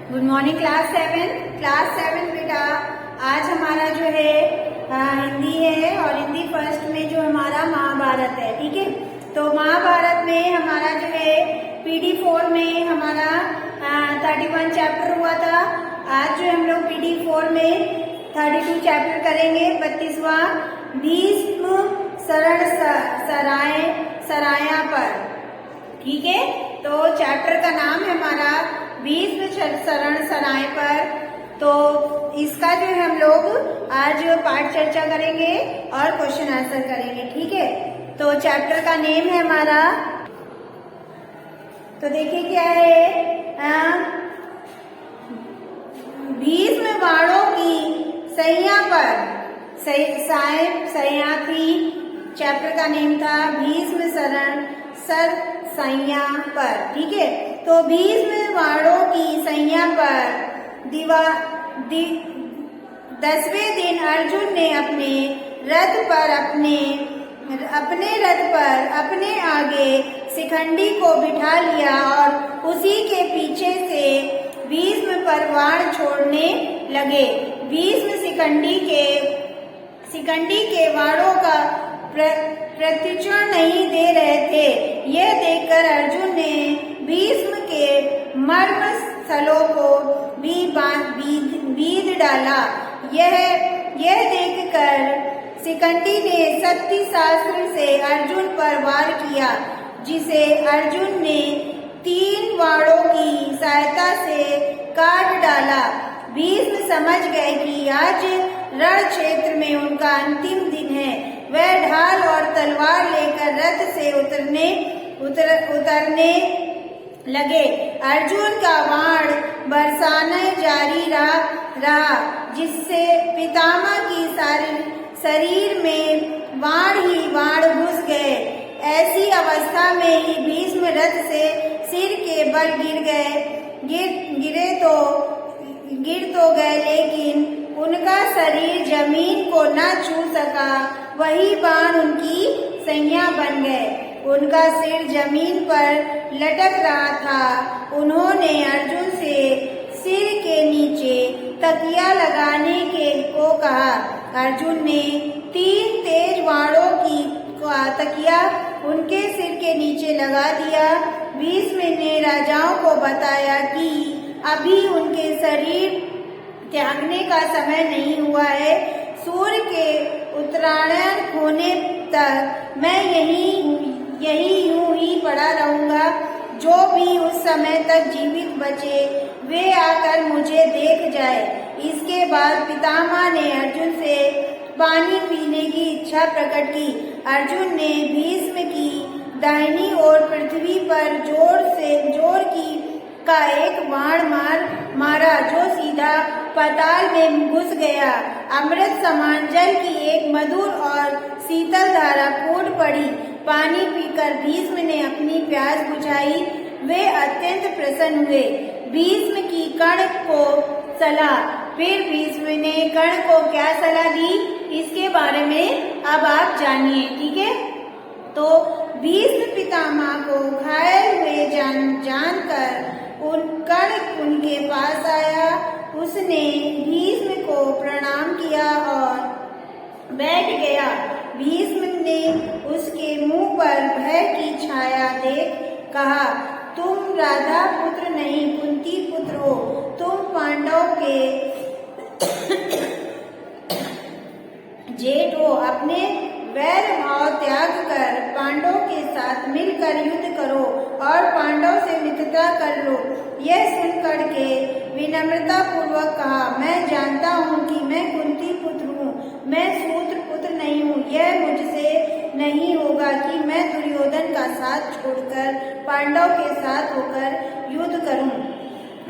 Good morning class seven बेटा। आज हमारा जो है हिंदी है और हिंदी फर्स्ट में जो हमारा महाभारत है, ठीक है। तो महाभारत में हमारा जो है PD4 में हमारा 31 चैप्टर हुआ था। आज जो हम लोग PD4 में 32 चैप्टर करेंगे। 32वां भीष्म शरण सराया पर, ठीक है। तो चैप्टर का नाम है हमारा भीष्म शरण सराय पर। तो इसका जो है हम लोग आज पाठ चर्चा करेंगे और क्वेश्चन आंसर करेंगे, ठीक है। तो चैप्टर का नेम है हमारा, तो देखिए क्या है, भीष्म बाणों की सैया पर। सैया थी, चैप्टर का नेम था भीष्म शरण सैया पर, ठीक है। तो भीष्म बाणों की सैया पर 10वें दिन अर्जुन ने अपने रथ पर अपने आगे शिखंडी को बिठा लिया और उसी के पीछे से भीष्म पर बाण छोड़ने लगे। भीष्म शिखंडी के बाणों का प्रत्युत्तर नहीं दे रहे थे। यह देखकर अर्जुन ने भीष्म के मर्म स्थलों को भी बीध डाला। यह देखकर शिखंडी ने शक्ति शास्त्र से अर्जुन पर वार किया, जिसे अर्जुन ने 3 बाणों की सहायता से काट डाला। भीष्म समझ गए कि आज रण क्षेत्र में उनका अंतिम दिन है। वह ढाल और तलवार लेकर रथ से उतरने लगे। अर्जुन का बाण बरसाना जारी रहा, जिससे पितामह की शरीर में बाण ही बाण घुस गए। ऐसी अवस्था में ही भीष्म रथ से सिर के बल गिर तो गए, लेकिन उनका शरीर जमीन को न छू सका। वही बाण उनकी सैया बन गए। उनका सिर जमीन पर लटक रहा था। उन्होंने अर्जुन से सिर के नीचे तकिया लगाने को कहा। अर्जुन ने 3 तेज बाणों की तकिया उनके सिर के नीचे लगा दिया। भीष्म ने राजाओं को बताया कि अभी उनके शरीर त्यागने का समय नहीं हुआ है। सूर्य के उत्तरायण होने तक मैं यही यूं ही पड़ा रहूंगा। जो भी उस समय तक जीवित बचे वे आकर मुझे देख जाए। इसके बाद पितामह ने अर्जुन से पानी पीने की इच्छा प्रकट की। अर्जुन ने भीष्म की दाहिनी ओर पृथ्वी पर जोर का एक बाण मारा, जो सीधा पाताल में घुस गया। अमृत समान जल की एक मधुर और शीतल धारा फूट पड़ी। पानी पीकर भीष्म ने अपनी प्यास बुझाई। वे अत्यंत प्रसन्न हुए। भीष्म की कर्ण को सलाह। फिर भीष्म ने कर्ण को क्या सलाह दी, इसके बारे में अब आप जानिए, ठीक है। तो भीष्म पितामह को घायल हुए जानकर कर्ण उनके पास आया। उसने भीष्म को प्रणाम किया और बैठ गया। भीष्म ने उसके मुंह पर भय की छाया देख कहा, तुम राधा पुत्र नहीं कुंती पुत्र हो। तुम पांडव के जेठ हो। अपने वैर भाव त्याग कर पांडवों के साथ मिलकर युद्ध करो और पांडव से मित्रता कर लो। यह सुनकर के विनम्रता पूर्वक कहा, मैं जानता हूँ कि मैं कुंती पुत्र हूँ, मैं सूत्र पुत्र नहीं हूँ। यह मुझसे नहीं होगा कि मैं दुर्योधन का साथ छोड़कर पांडव के साथ होकर युद्ध करूँ।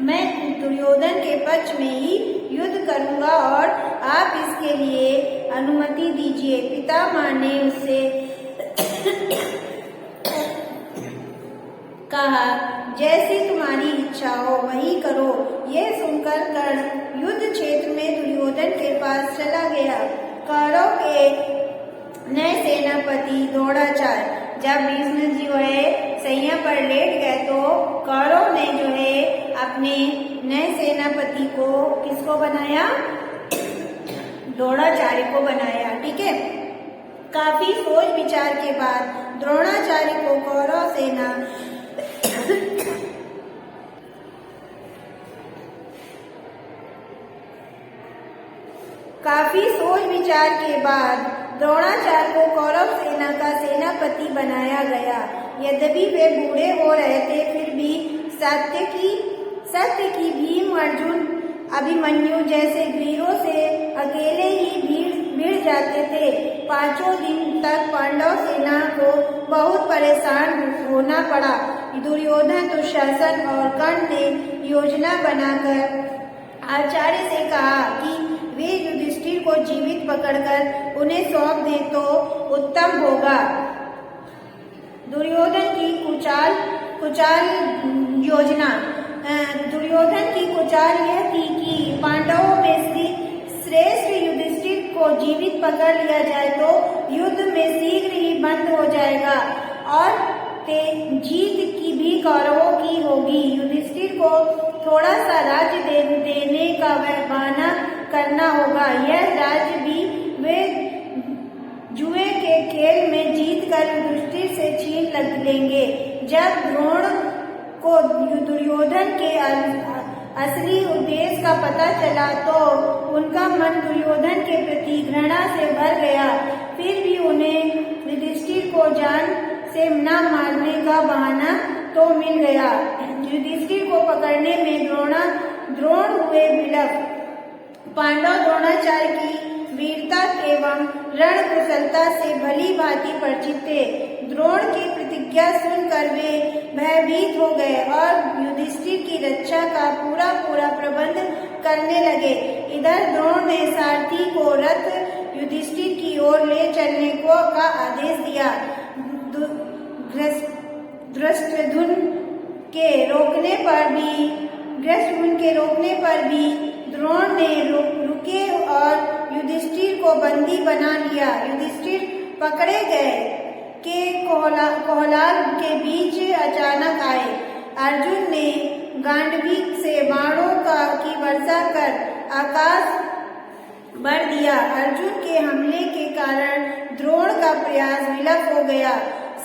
मैं दुर्योधन के पक्ष में ही युद्ध करूंगा और आप इसके लिए अनुमति दीजिए। पितामह ने उससे कहा, जैसी तुम्हारी इच्छा हो वही करो। यह सुनकर कर्ण युद्ध क्षेत्र में दुर्योधन के पास चला गया। कौरव के नए सेनापति द्रोणाचार्य जब भीष्म जी जो है सैया पर लेट गए तो कौरव ने जो है अपने नए सेनापति को किसको बनाया? द्रोणाचार्य को बनाया। ठीक है, काफी सोच विचार के बाद द्रोणाचार्य को कौरव सेना द्रोणाचार्य को कौरव सेना का सेनापति बनाया गया। यद्यपि वे बूढ़े हो रहे थे, फिर भी सत्य की भीम, अर्जुन, अभिमन्यु जैसे वीरों से अकेले ही भिड़ जाते थे। 5 दिन तक पांडव सेना को बहुत परेशान होना पड़ा। दुर्योधन, दुशासन और कर्ण ने योजना बनाकर आचार्य से कहा कि वे युधिष्ठिर को जीवित पकड़कर उन्हें सौंप दें तो उत्तम होगा। दुर्योधन की कुचाल यह थी कि पांडवों में श्रेष्ठ युधिष्ठिर को जीवित पकड़ लिया जाए तो युद्ध में शीघ्र ही बंद हो जाएगा और जीत की भी कौरवों की होगी। युधिष्ठिर को थोड़ा सा राज्य देने का बहाना करना होगा। यह राज्य भी वे जुए के खेल में जीत कर युधिष्ठिर से छीन लेंगे। जब द्रोण को दुर्योधन के असली उद्देश्य का पता चला तो उनका मन दुर्योधन के प्रति घृणा से भर गया। फिर भी उन्हें युधिष्ठिर को जान से न मारने का बहाना तो मिल गया। युधिष्ठिर को पकड़ने में द्रोण हुए विलप। पांडव द्रोणाचार्य की वीरता एवं रण कुशलता से भली भांति परिचित थे। द्रोण की प्रतिज्ञा सुनकर वे भयभीत हो गए और युधिष्ठिर की रक्षा का पूरा प्रबंध करने लगे। इधर द्रोण ने सारथी को रथ युधिष्ठिर की ओर ले चलने का आदेश दिया। धृष्टद्युम्न के रोकने पर भी द्रोण ने रुके और युधिष्ठिर को बंदी बना लिया। युधिष्ठिर पकड़े गए के कोलाहल के बीच अचानक आए। अर्जुन ने गांडीव से बाणों की वर्षा कर आकाश भर दिया। अर्जुन के हमले के कारण द्रोण का प्रयास विफल हो गया।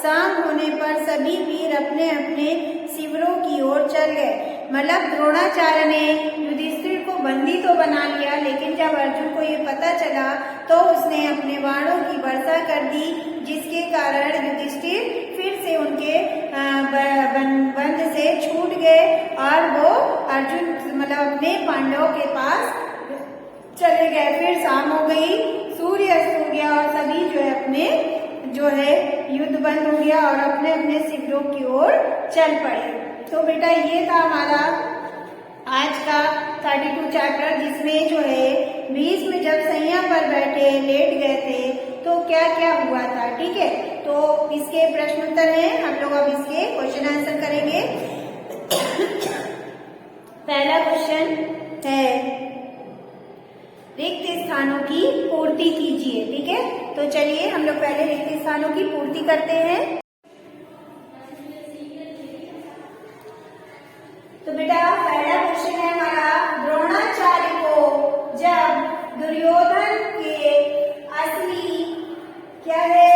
शाम होने पर सभी वीर अपने अपने शिविरों की ओर चल गए। मतलब द्रोणाचार्य ने युधिष्ठिर को बंदी तो बना लिया, लेकिन जब अर्जुन को ये पता चला तो उसने अपने बाणों की वर्षा कर दी, जिसके कारण युधिष्ठिर फिर से उनके बंद से छूट गए और वो अर्जुन मतलब अपने पांडवों के पास चले गए। फिर शाम हो गई, सूर्य अस्त हो गया और सभी अपने युद्ध बंद हो गया और अपने अपने शिविरों की ओर चल पड़े। तो बेटा ये था हमारा आज का 32 चैप्टर, जिसमें भीष्म जब सैया पर बैठे लेट गए थे तो क्या क्या हुआ था। ठीक है, तो इसके प्रश्न उत्तर हैं, हम लोग अब इसके क्वेश्चन आंसर करेंगे। पहला क्वेश्चन है रिक्त स्थानों की पूर्ति कीजिए। ठीक है, तो चलिए हम लोग पहले रिक्त स्थानों की पूर्ति करते हैं। तो बेटा पहला क्वेश्चन है हमारा, द्रोणाचार्य को जब दुर्योधन के असली क्या है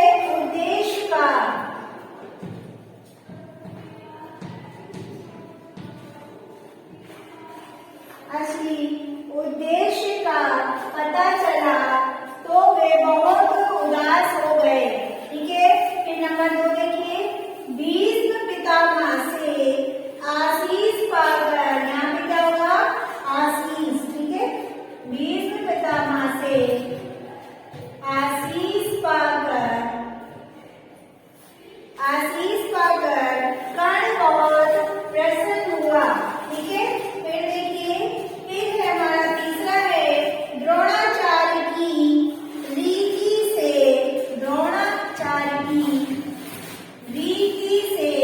उद्देश्य का पता चला तो वे बहुत उदास हो गए। ठीक है, फिर नंबर 2 देखिए, भीष्म पितामह से आशीष पाकर, यहाँ पे क्या होगा आशीष। ठीक है, भीष्म पितामह से आशीष पाकर कर्ण बहुत प्रसन्न हुआ। ठीक है, फिर देखिए, फिर है हमारा तीसरा है द्रोणाचार्य की रीति से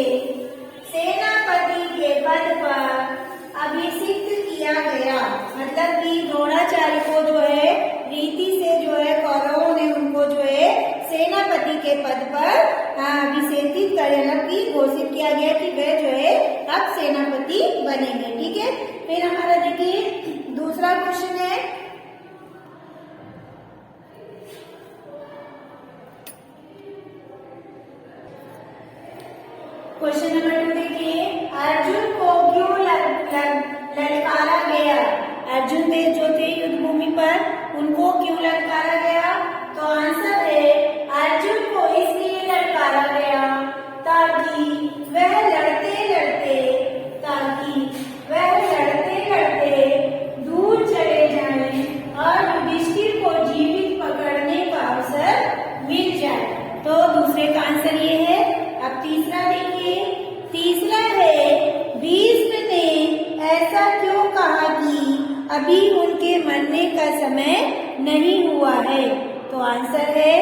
फिर हमारा देखिए दूसरा क्वेश्चन है, क्वेश्चन नंबर 2 देखिए, अर्जुन को क्यों ललकारा गया? अर्जुन देव जो थे युद्ध भूमि पर, उनको क्यों ललकारा गया? तो आंसर है, अर्जुन को इसलिए ललकारा गया ताकि वह लड़ते लड़ते दूर चले जाएं और युधिष्ठिर को जीवित पकड़ने का अवसर मिल जाए। तो दूसरे का आंसर ये है। अब तीसरा देखिए, तीसरा है, भीष्म ने ऐसा क्यों कहा कि अभी उनके मरने का समय नहीं हुआ है? तो आंसर है,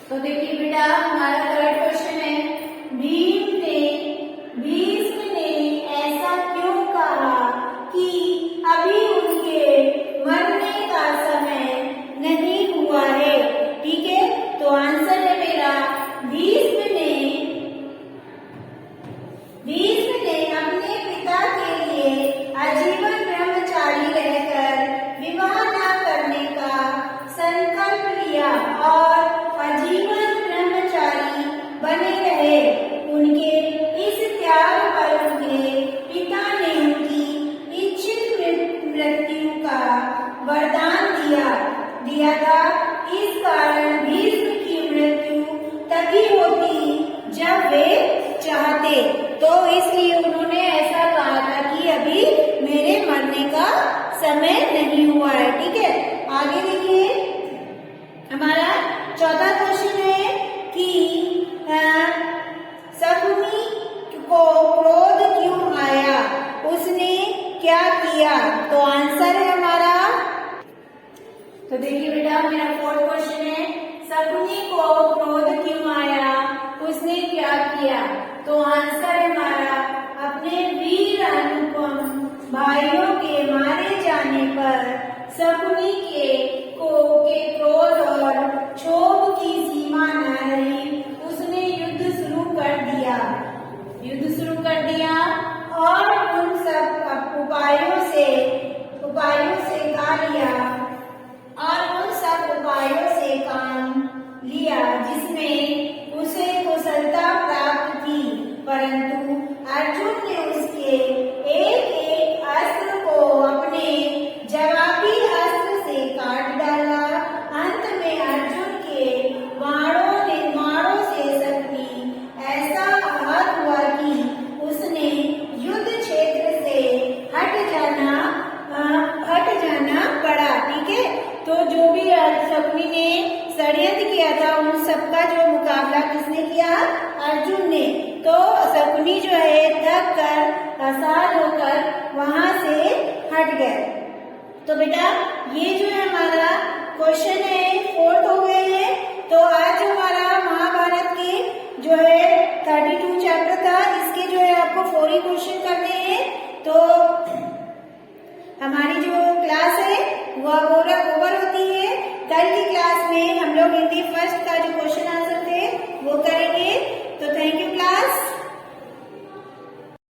तो देखिए बेटा हमारा थर्ड क्वेश्चन है, भीष्म ने ऐसा क्यों कहा कि अभी उनके मरने का समय नहीं हुआ है? ठीक है, तो आंसर है मेरा, भीष्म ने अपने पिता के लिए आजीवन ब्रह्मचारी रहकर विवाह न करने का संकल्प लिया और आजीवन ब्रह्मचारी बने रहे। उनके इस त्याग पर उनके पिता ने उनकी इच्छित मृत्यु का वरदान दिया था। इस कारण भीष्म की मृत्यु तभी होती जब वे चाहते। तो इसलिए उन्होंने ऐसा कहा था कि अभी मेरे मरने का समय नहीं हुआ है। ठीक है, आगे देखिए हमारा चौथा क्वेश्चन है कि शकुनी को क्रोध क्यों आया? उसने क्या किया? तो आंसर है हमारा, तो देखिए बेटा मेरा फोर्थ क्वेश्चन है, शकुनी को क्रोध क्यों आया? उसने क्या किया? तो आंसर है हमारा, अपने वीर अनुपम भाइयों के मारे जाने पर शकुनी के क्रोध और क्षोभ की सीमा न रही। उसने युद्ध शुरू कर दिया और उन सब उपायों से काम लिया जिसमें उसे कुशलता प्राप्त की, परंतु अर्जुन ने उसके एक अस्त्र को अपने जवाबी अस्त्र से काट डाला। अंत में अर्जुन के बाणों से शकुनी ऐसा आहत हुआ कि उसने युद्ध क्षेत्र से हट जाना पड़ा। ठीक है, तो जो भी शकुनी ने षड्यंत्र किया था उन सबका जो मुकाबला किसने किया? अर्जुन ने। तो शकुनी जो है थक कर असहाय होकर वहां से हट गए। तो बेटा ये जो है हमारा क्वेश्चन है फोर्थ हो गए हैं। तो आज हमारा महाभारत के जो है 32 चैप्टर था, इसके जो है आपको 4 ही क्वेश्चन करने हैं। तो हमारी जो क्लास है वह ओवर होती है। कल की क्लास में हम लोग हिंदी फर्स्ट का जो क्वेश्चन आंसर थे वो करेंगे।